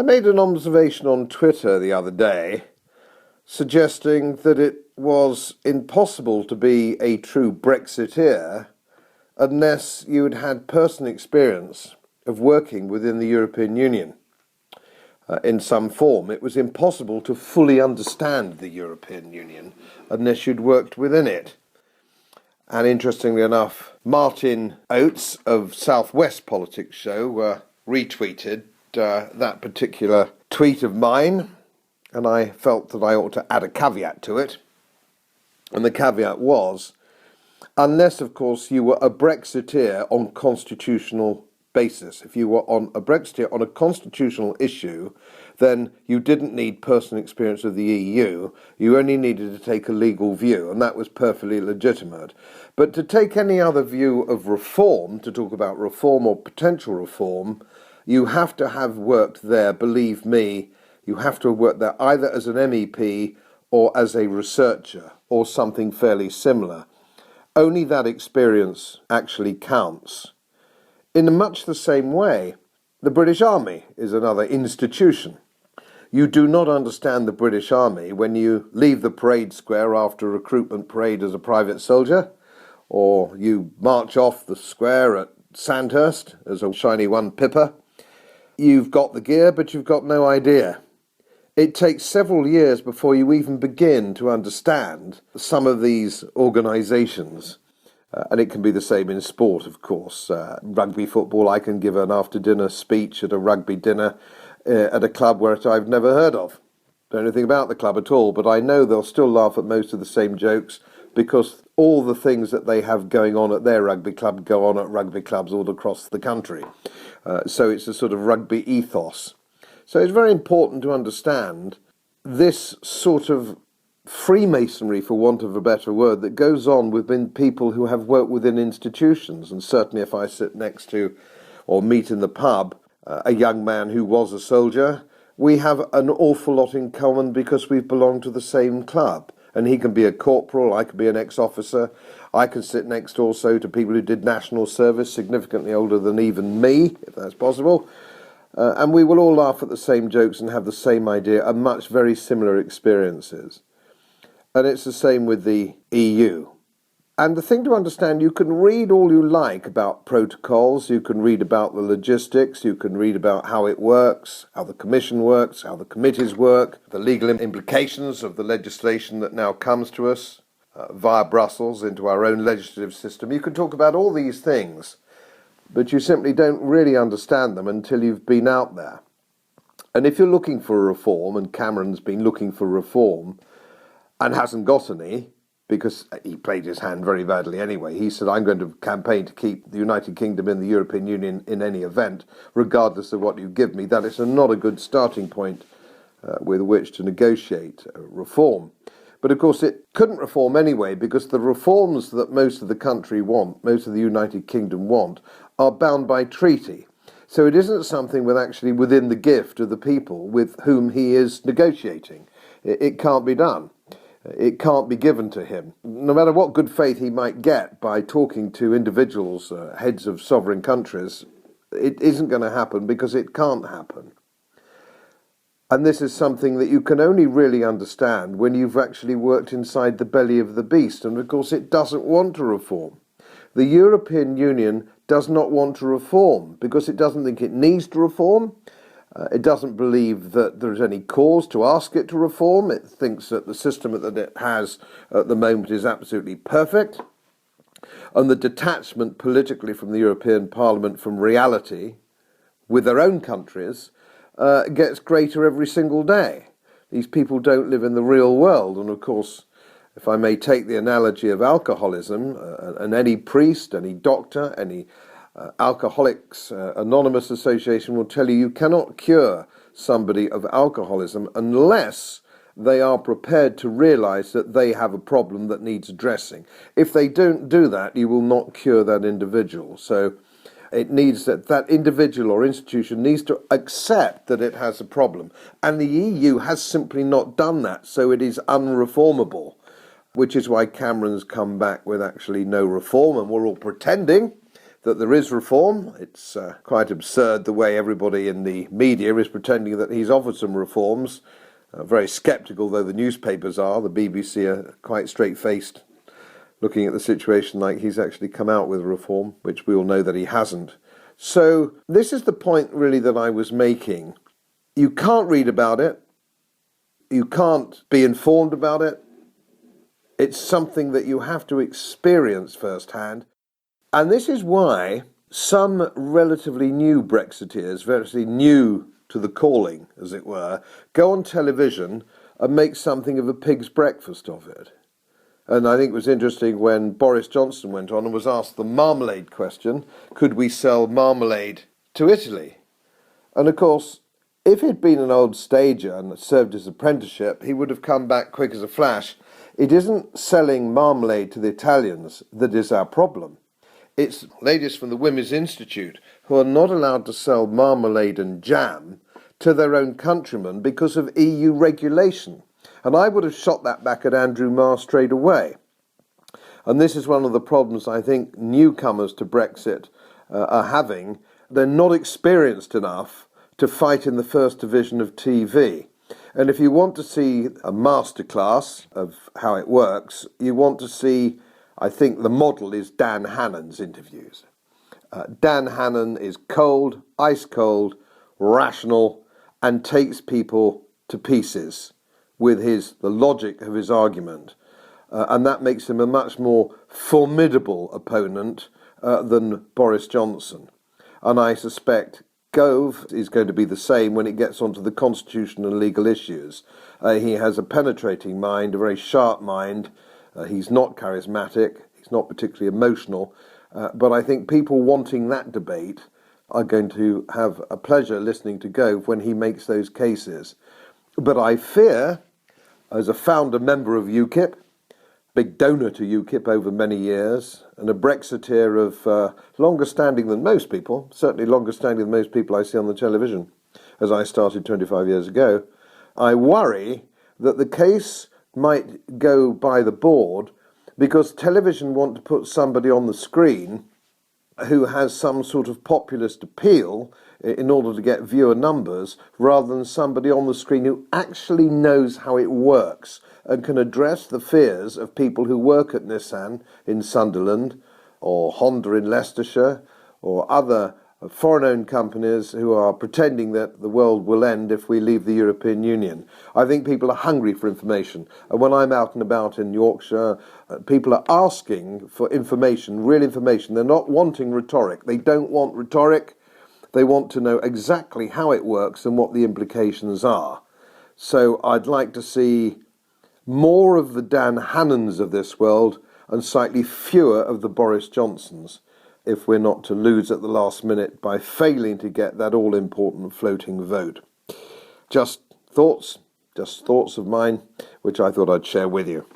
I made an observation on Twitter the other day suggesting that it was impossible to be a true Brexiteer unless you had had personal experience of working within the European Union in some form. It was impossible to fully understand the European Union unless you'd worked within it. And interestingly enough, Martin Oates of South West Politics Show retweeted that particular tweet of mine, and I felt that I ought to add a caveat to it. And the caveat was, unless, of course, you were a Brexiteer on constitutional basis. If you were on a Brexiteer on a constitutional issue, then you didn't need personal experience of the EU. You only needed to take a legal view, and that was perfectly legitimate. But to take any other view of reform, to talk about reform or potential reform, you have to have worked there, believe me. You have to have worked there either as an MEP or as a researcher or something fairly similar. Only that experience actually counts. In much the same way, the British Army is another institution. You do not understand the British Army when you leave the parade square after a recruitment parade as a private soldier, or you march off the square at Sandhurst as a shiny one pipper. You've got the gear, but you've got no idea. It takes several years before you even begin to understand some of these organisations. And it can be the same in sport, of course. Rugby football, I can give an after-dinner speech at a rugby dinner at a club where I've never heard of. Don't know anything about the club at all, but I know they'll still laugh at most of the same jokes because all the things that they have going on at their rugby club go on at rugby clubs all across the country. So it's a sort of rugby ethos. So it's very important to understand this sort of Freemasonry, for want of a better word, that goes on within people who have worked within institutions. And certainly if I sit next to or meet in the pub a young man who was a soldier, we have an awful lot in common because we've belonged to the same club. And he can be a corporal, I can be an ex-officer. I can sit next also to people who did national service, significantly older than even me, if that's possible. And we will all laugh at the same jokes and have the same idea and much very similar experiences. And it's the same with the EU. And the thing to understand, you can read all you like about protocols, you can read about the logistics, you can read about how it works, how the Commission works, how the committees work, the legal implications of the legislation that now comes to us via Brussels into our own legislative system. You can talk about all these things, but you simply don't really understand them until you've been out there. And if you're looking for a reform, and Cameron's been looking for reform and hasn't got any, because he played his hand very badly anyway. He said, I'm going to campaign to keep the United Kingdom in the European Union in any event, regardless of what you give me. That is not a good starting point with which to negotiate reform. But of course it couldn't reform anyway, because the reforms that most of the country want, most of the United Kingdom want, are bound by treaty. So it isn't something actually within the gift of the people with whom he is negotiating. It can't be done. It can't be given to him. No matter what good faith he might get by talking to individuals, heads of sovereign countries, it isn't going to happen because it can't happen. And this is something that you can only really understand when you've actually worked inside the belly of the beast. And of course it doesn't want to reform. The European Union does not want to reform because it doesn't think it needs to reform. It doesn't believe that there's any cause to ask it to reform. It thinks that the system that it has at the moment is absolutely perfect. And the detachment politically from the European Parliament from reality with their own countries gets greater every single day. These people don't live in the real world. And of course, if I may take the analogy of alcoholism, and any priest, any doctor, any Alcoholics Anonymous Association will tell you you cannot cure somebody of alcoholism unless they are prepared to realise that they have a problem that needs addressing. If they don't do that, you will not cure that individual. So it needs that individual or institution needs to accept that it has a problem. And the EU has simply not done that, so it is unreformable, which is why Cameron's come back with actually no reform, and we're all pretending that there is reform. It's quite absurd the way everybody in the media is pretending that he's offered some reforms. Very sceptical though the newspapers are. The BBC are quite straight-faced, looking at the situation like he's actually come out with reform, which we all know that he hasn't. So this is the point really that I was making. You can't read about it. You can't be informed about it. It's something that you have to experience firsthand. And this is why some relatively new Brexiteers, very new to the calling, as it were, go on television and make something of a pig's breakfast of it. And I think it was interesting when Boris Johnson went on and was asked the marmalade question, could we sell marmalade to Italy? And of course, if he'd been an old stager and served his apprenticeship, he would have come back quick as a flash. It isn't selling marmalade to the Italians that is our problem. It's ladies from the Women's Institute who are not allowed to sell marmalade and jam to their own countrymen because of EU regulation. And I would have shot that back at Andrew Marr straight away. And this is one of the problems I think newcomers to Brexit are having. They're not experienced enough to fight in the first division of TV. And if you want to see a masterclass of how it works, you want to see, I think the model is Dan Hannon's interviews. Dan Hannon is cold, ice cold, rational, and takes people to pieces with the logic of his argument. And that makes him a much more formidable opponent than Boris Johnson. And I suspect Gove is going to be the same when it gets onto the constitutional and legal issues. He has a penetrating mind, a very sharp mind. He's not charismatic. He's not particularly emotional. But I think people wanting that debate are going to have a pleasure listening to Gove when he makes those cases. But I fear, as a founder member of UKIP, big donor to UKIP over many years, and a Brexiteer of longer standing than most people, certainly longer standing than most people I see on the television, as I started 25 years ago, I worry that the case might go by the board because television want to put somebody on the screen who has some sort of populist appeal in order to get viewer numbers, rather than somebody on the screen who actually knows how it works and can address the fears of people who work at Nissan in Sunderland or Honda in Leicestershire or other foreign-owned companies who are pretending that the world will end if we leave the European Union. I think people are hungry for information. And when I'm out and about in Yorkshire, people are asking for information, real information. They're not wanting rhetoric. They don't want rhetoric. They want to know exactly how it works and what the implications are. So I'd like to see more of the Dan Hannons of this world and slightly fewer of the Boris Johnsons, if we're not to lose at the last minute by failing to get that all-important floating vote. Just thoughts of mine, which I thought I'd share with you.